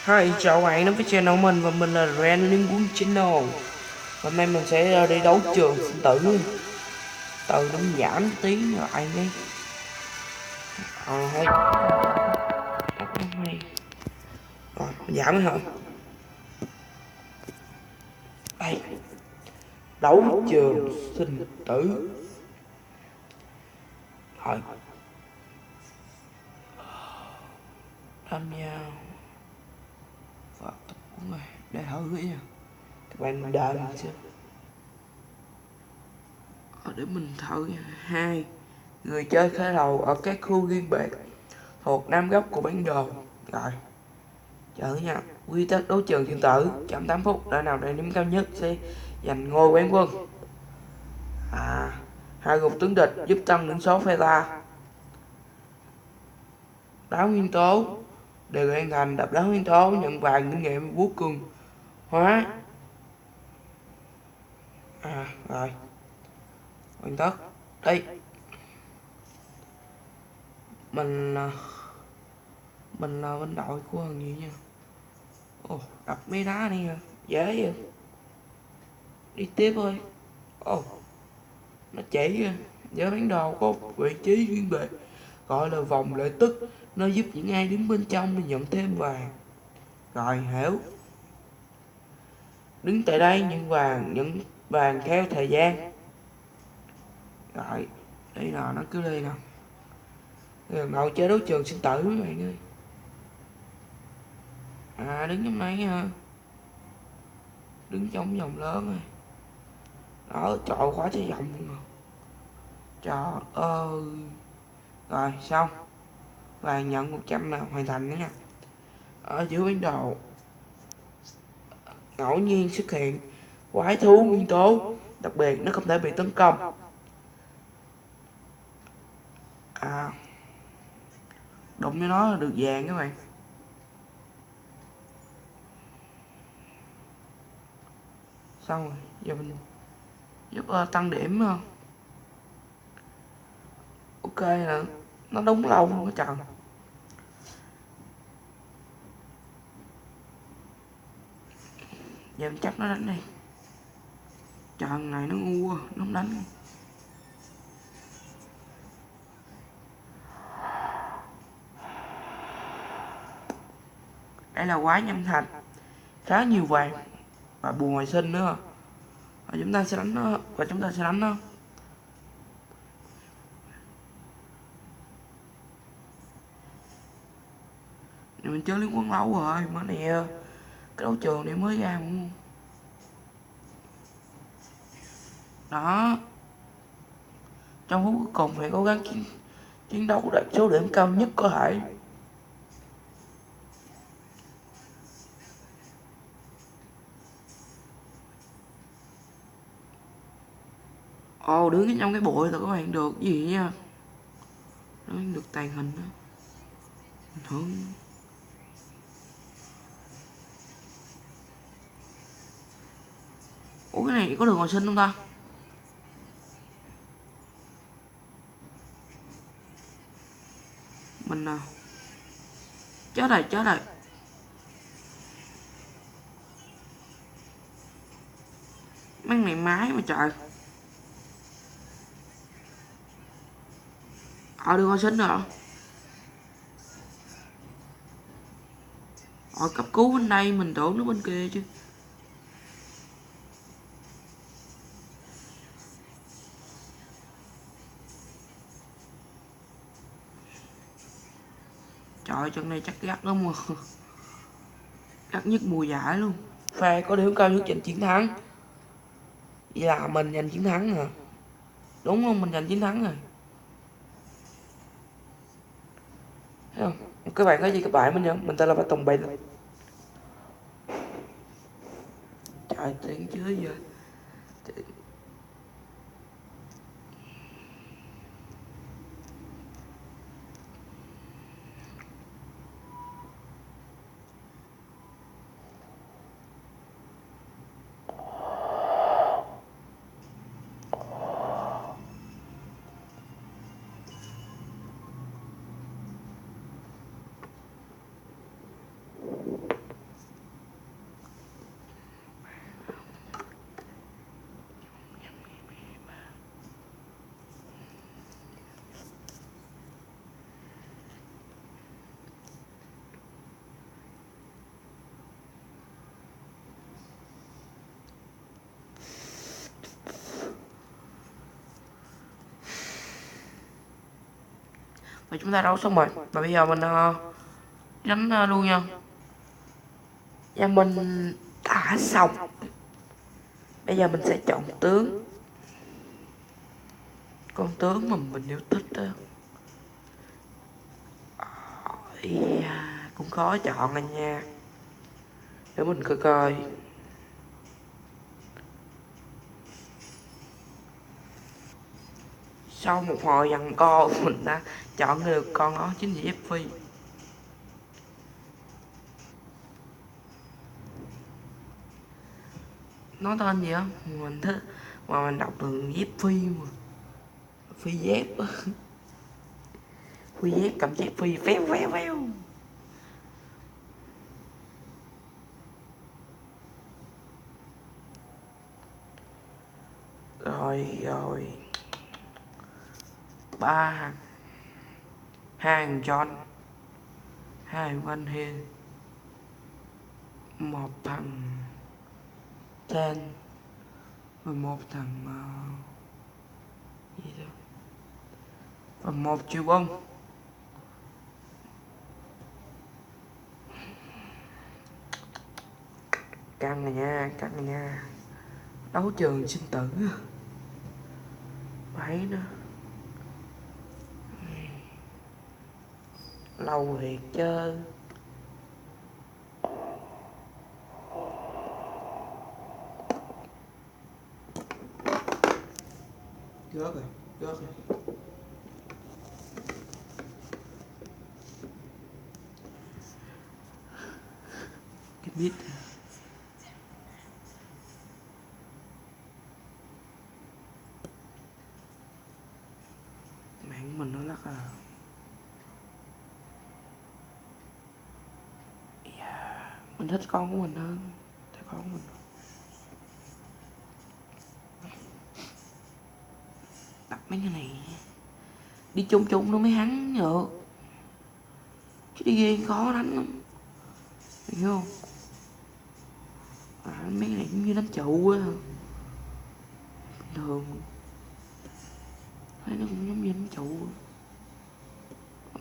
Hi, chào bạn đến với channel mình và mình là Ren Liên Quân Channel. Hôm nay mình sẽ đi đấu trường sinh tử. Từ nó giảm tí lại nghe. Hay. Hay. Giảm hả? Đây, đấu trường sinh tử. Rồi, tham gia và tập huấn này để thử nha. Các bạn đợi mình xem. Để mình thử nha. Hai người chơi khởi đầu ở các khu riêng biệt thuộc nam góc của bản đồ. Rồi, chờ nha. Quy tắc đấu trường sinh tử trong 8 phút, đội nào đạt điểm cao nhất sẽ giành ngôi quán quân. Hai gục tướng địch giúp tăng điểm số phe ta. Đá nguyên tố đều hoàn thành đập đá nguyên tố nhận vàng kinh nghiệm vô cùng hóa. Rồi hoàn tất. Đây mình mình là bên đội của thằng gì nha. Đập mấy đá đi hả, dễ vậy. Đi tiếp thôi. Nó chỉ kìa. Với bản đồ có vị trí riêng biệt gọi là vòng lợi tức, nó giúp những ai đứng bên trong để nhận thêm vàng. Rồi hiểu. Đứng tại đây nhận vàng theo thời gian. Rồi đây là nó cứ đi nè. Ngồi chơi đấu trường sinh tử mấy bạn ơi. Đứng trong này ha. Đứng trong vòng lớn rồi. Đó, trời khóa trái vòng luôn. Trời ơi. Rồi xong. Vàng nhận 100 là hoàn thành nữa nha. Ở giữa bản đồ ngẫu nhiên xuất hiện quái thú nguyên tố, đặc biệt nó không thể bị tấn công. Đụng cho nó là được vàng các bạn. Xong rồi, giờ mình giúp tăng điểm không? Ok nè, nó đúng lâu luôn á trời. Giờ mình chấp nó đánh đi. Trời này nó ngu quá, nó không đánh. Đây là quái nhâm thạch, khá nhiều vàng và bùa hồi sinh nữa. Và chúng ta sẽ đánh nó. Mình chơi liên quân lâu rồi, mà này cái đấu trường này mới ra mà. Đó, trong phút cuối cùng phải cố gắng chiến đấu đạt số điểm cao nhất có thể. Đứng trong cái bụi là các bạn được gì nha. Nó được tàn hình đó. Hưởng. Ủa cái này có đường hồi sinh không ta? Mình chết rồi. Mấy này máy mà trời. Đường hồi sinh rồi. Cấp cứu bên đây, mình tưởng nó bên kia chứ. Trời, trận này chắc gắt lắm mà. Gắt nhất mùa giải luôn. Phe có điểm cao nhất giành chiến thắng. Vậy là mình giành chiến thắng hả? Đúng không? Mình giành chiến thắng rồi. Thấy không? Các bạn có gì các bạn mình nhớ. Mình tên là Bạch Tùng Bạch. Trời, tiền chưa giờ. Và chúng ta đấu xong rồi. Và bây giờ mình đánh luôn nha. Và mình đã xong. Bây giờ mình sẽ chọn tướng. Con tướng mà mình yêu thích đó. Cũng khó chọn anh nha. Để mình coi coi. Sau một hồi giằng co mình đã chọn được con đó chính là Jeffy. Nó tên gì á? Mình thích mà mình đọc được Jeffy mà. Phi dép á. Phi dép cầm Jeffy véo véo véo. Rồi 3 thằng, 2 thằng John, 2 thằng Van Hill, 1 thằng Ten, và 1 thằng gì đó, và 1 triệu bông. Căng này nha, căng này nha. Đấu trường sinh tử. Đấy nữa. Lâu thiệt chứ. Gớt rồi, gớt rồi. Cái biết mạng mình nó lắc à. Mình thích con của mình hơn. Thích con của mình. Đặt mấy cái này đi chung chung nó mới hắn được, chứ đi riêng khó đánh lắm, hiểu không? Mấy cái này cũng như đánh trụ á, bình thường thấy nó cũng giống như đánh trụ.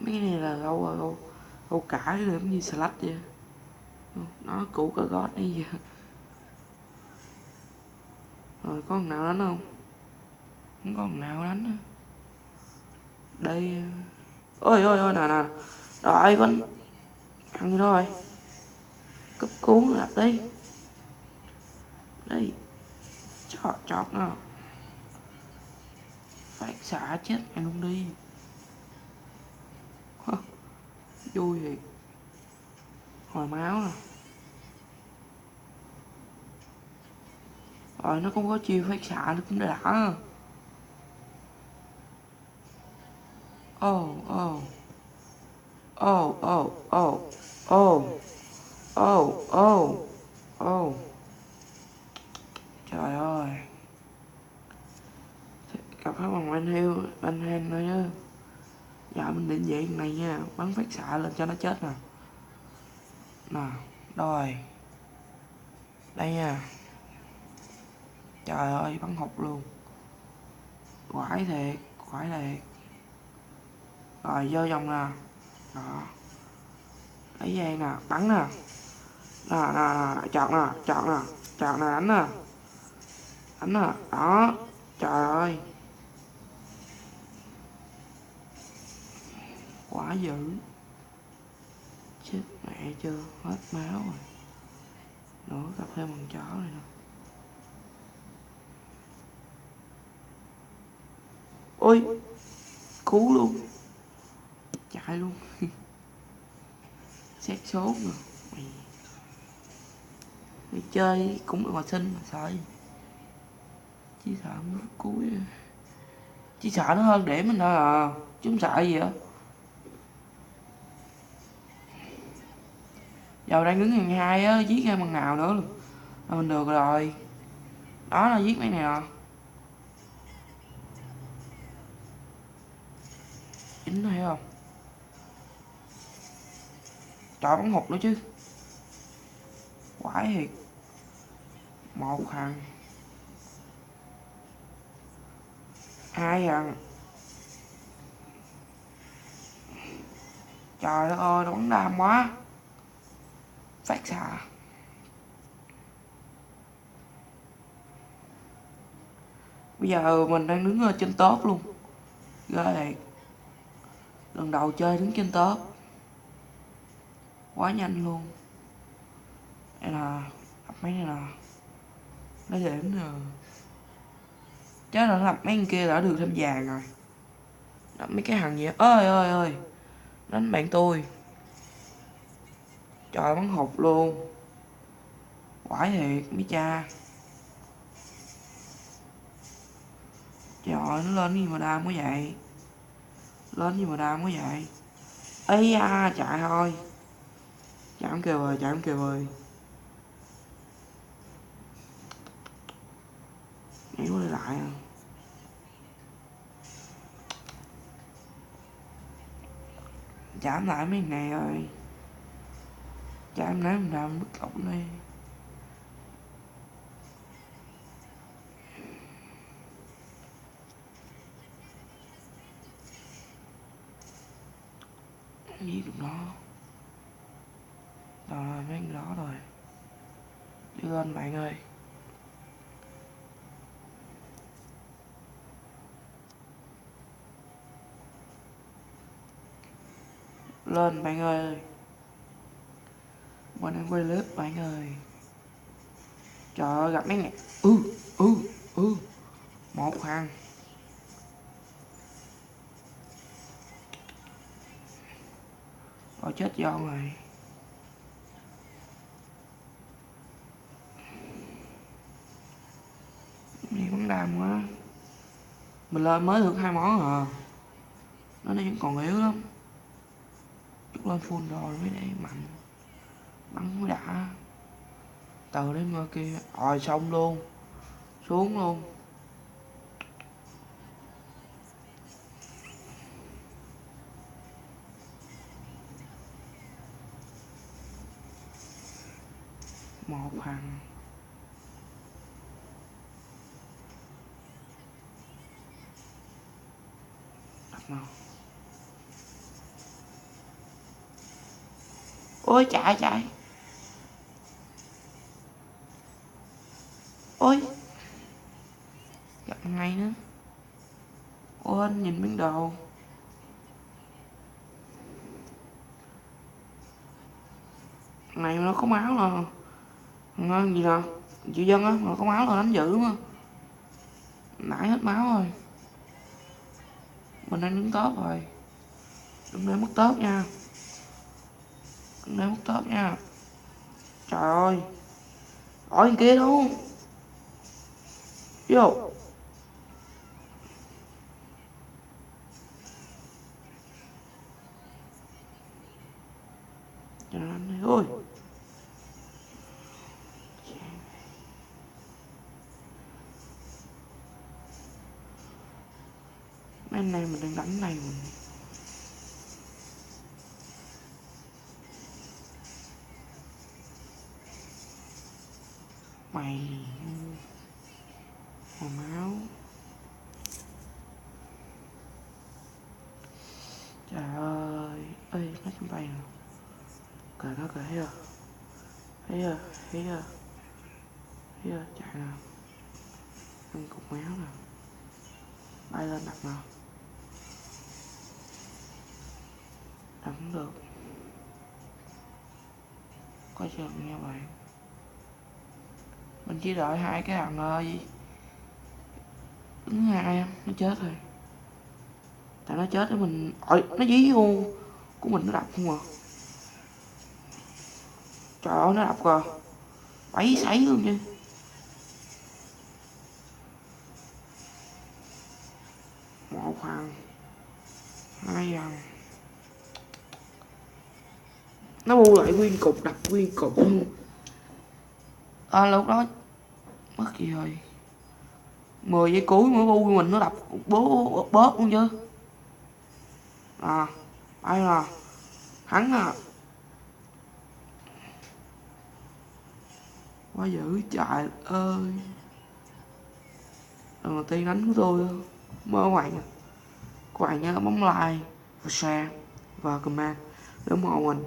Mấy cái này là gâu cả chứ giống như slash vậy. Nó cũ cả gót này giờ. Rồi có thằng nào đánh không? Không có thằng nào đánh á. Đây. Ôi nè. Rồi con thằng gì đó rồi. Cấp cuốn đặt đi. Đây. Chọt nào. Phát xạ chết mày luôn đi. Vui thiệt. Hồi máu nè. Rồi nó cũng có chiêu phát xạ, nó cũng đã. Oh. Trời ơi. Gặp phải bằng anh Hen thôi chứ. Giờ mình định vậy này nha, bắn phát xạ lên cho nó chết nè. Nè, rồi. Đây nha. Trời ơi, bắn hụt luôn. Quải thiệt. Rồi vô vòng nè. Đó. Lấy dây nè, bắn nè. Nè, chọn nè, đánh nè. Đó. Trời ơi. Quá dữ. Chết mẹ chưa, hết máu rồi. Nữa gặp thêm con chó này nè. Ôi, cứu luôn. Chạy luôn. Xét số mà. Mày chơi cũng được hòa sinh mà sợ gì. Chỉ sợ nó cuối. Chỉ sợ nó hơn để mình thôi à. Chứ không sợ gì á. Giờ đang đứng hàng 2 á, giết em bằng nào nữa luôn. Là mình được rồi. Đó là giết mấy này nè. Chính thấy không? Trời bắn hụt nữa chứ. Quái thiệt. Một thằng. 2 thằng. Trời đất ơi, nó bắn đam quá. Phát xạ. Bây giờ mình đang đứng ở trên top luôn. Ghê thiệt. Lần đầu chơi đứng trên top. Quá nhanh luôn. Đây là đập mấy này nè. Lấy điểm rồi. Chắc là đập mấy con kia đã được thêm vàng rồi. Đập mấy cái thằng gì á. Ơi ơi ơi. Đánh bạn tôi. Trời, bắn hụt luôn. Quải thiệt mấy cha. Trời ơi, nó lên gì mà đam quá vậy. Lên gì mà đam quá vậy. Ây da, chạy thôi. Chạm kìa rồi, chạm kìa rồi. Nhảy qua lại à. Chạm lại mấy này rồi. Chạm nãy mình làm bất lộn đi. Giết được nó. Rồi, mấy cái đó rồi. Đi lên bạn ơi. Lên bạn ơi. Mình đang quay clip bạn ơi. Trời ơi, gặp mấy ngày. Ừ. Một thằng. Rồi chết Giòn rồi. Đi bắn đam quá. Mình lên mới được 2 món à. Nó vẫn còn yếu lắm. Chút lên full rồi mới để mạnh. Bắn mới đã. Từ đến ngoài kia. Rồi xong luôn. Xuống luôn. Một thằng. Đập nào. Ôi chạy. Ôi. Gặp ngay nữa. Ôi anh nhìn miếng đồ. Này nó có máu là ngon gì nè. Chị Dân á, mà có máu là đánh dữ mà. Nãy hết máu rồi. Mình đang đứng top rồi. Đừng để mất top nha. Đừng để mất top nha. Trời ơi. Ở bên kia đâu. Vô. Trời ơi. Ôi. Mấy anh này mình đang đánh này mình. Mày. Màu máu. Trời ơi. Ê, nó trong tay nè. Kìa nó kìa, thấy chưa? Thấy chưa? Chạy nè. Ăn cục máu nè. Bay lên đập nào. Đập cũng được. Có chừng nha bạn. Mình chỉ đợi hai cái thằng gì. Đứng hai nó chết rồi. Tại nó chết thì mình. Ôi, nó dí vô. Của mình nó đập không à. Trời ơi, nó đập kìa. Bẫy sấy luôn chứ. Một thằng. Hai thằng. Nó bu lại nguyên cục, đập nguyên cục luôn. Lúc đó mất gì rồi. 10 giây cuối mới bu mình nó đập bố bớt luôn chứ. Đây là hắn à. Quá dữ trời ơi. Lần đầu tiên đánh của tôi mơ các bạn nhớ bấm like và share và comment Nếu mà mình